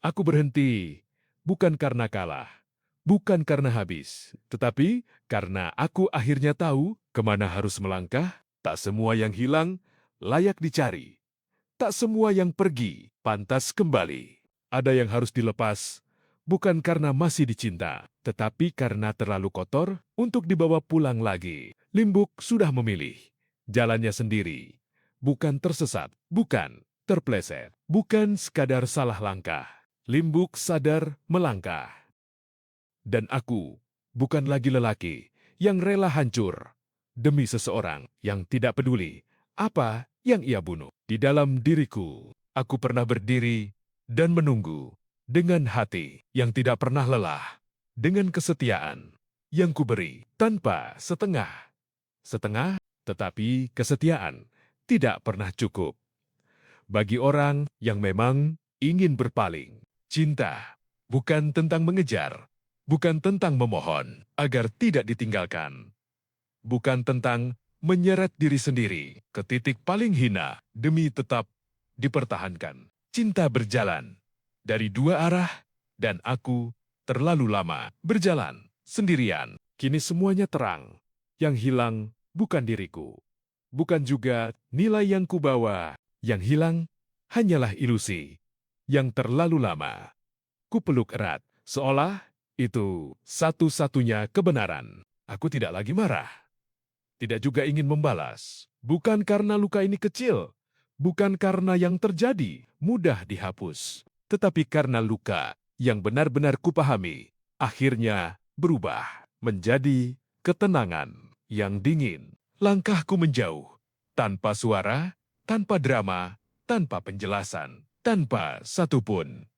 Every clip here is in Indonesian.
Aku berhenti, bukan karena kalah, bukan karena habis, tetapi karena aku akhirnya tahu kemana harus melangkah. Tak semua yang hilang layak dicari. Tak semua yang pergi pantas kembali. Ada yang harus dilepas, bukan karena masih dicinta, tetapi karena terlalu kotor untuk dibawa pulang lagi. Limbuk sudah memilih jalannya sendiri, bukan tersesat, bukan terpleset, bukan sekadar salah langkah. Limbuk sadar melangkah. Dan aku bukan lagi lelaki yang rela hancur demi seseorang yang tidak peduli apa yang ia bunuh. Di dalam diriku, aku pernah berdiri dan menunggu dengan hati yang tidak pernah lelah, dengan kesetiaan yang kuberi tanpa setengah, tetapi kesetiaan tidak pernah cukup. Bagi orang yang memang ingin berpaling, cinta bukan tentang mengejar, bukan tentang memohon agar tidak ditinggalkan, bukan tentang menyeret diri sendiri ke titik paling hina demi tetap dipertahankan. Cinta berjalan dari dua arah dan aku terlalu lama berjalan sendirian. Kini semuanya terang. Yang hilang bukan diriku, bukan juga nilai yang kubawa. Yang hilang hanyalah ilusi yang terlalu lama kupeluk erat, seolah itu satu-satunya kebenaran. Aku tidak lagi marah. Tidak juga ingin membalas. Bukan karena luka ini kecil. Bukan karena yang terjadi mudah dihapus. Tetapi karena luka yang benar-benar kupahami akhirnya berubah menjadi ketenangan yang dingin. Langkahku menjauh. Tanpa suara, tanpa drama, tanpa penjelasan, tanpa satupun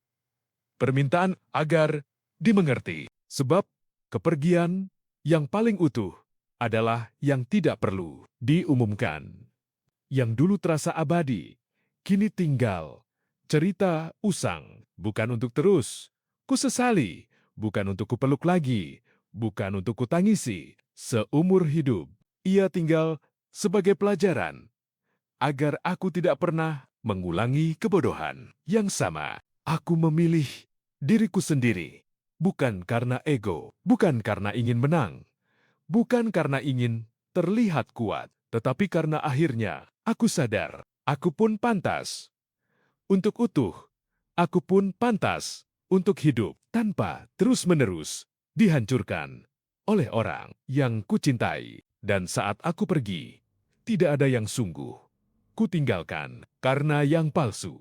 permintaan agar dimengerti. Sebab kepergian yang paling utuh adalah yang tidak perlu diumumkan. Yang dulu terasa abadi, kini tinggal. Cerita usang, bukan untuk terus. Kusesali, bukan untuk kupeluk lagi, bukan untuk kutangisi. Seumur hidup, ia tinggal sebagai pelajaran, agar aku tidak pernah mengulangi kebodohan yang sama. Aku memilih diriku sendiri, bukan karena ego, bukan karena ingin menang, bukan karena ingin terlihat kuat, tetapi karena akhirnya aku sadar, aku pun pantas untuk utuh, aku pun pantas untuk hidup tanpa terus-menerus dihancurkan oleh orang yang kucintai. Dan saat aku pergi, tidak ada yang sungguh kutinggalkan karena yang palsu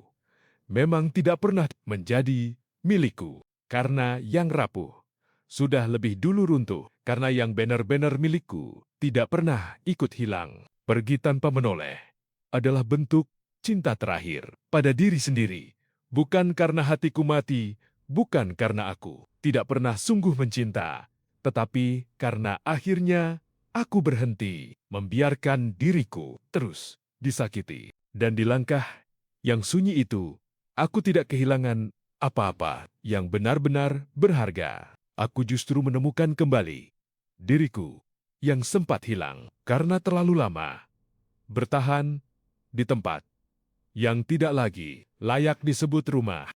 memang tidak pernah menjadi milikku, karena yang rapuh sudah lebih dulu runtuh, karena yang benar-benar milikku tidak pernah ikut hilang. Pergi tanpa menoleh adalah bentuk cinta terakhir pada diri sendiri, bukan karena hatiku mati, bukan karena aku tidak pernah sungguh mencinta, tetapi karena akhirnya aku berhenti membiarkan diriku terus disakiti. Dan di langkah yang sunyi itu, aku tidak kehilangan apa-apa yang benar-benar berharga. Aku justru menemukan kembali diriku yang sempat hilang karena terlalu lama bertahan di tempat yang tidak lagi layak disebut rumah.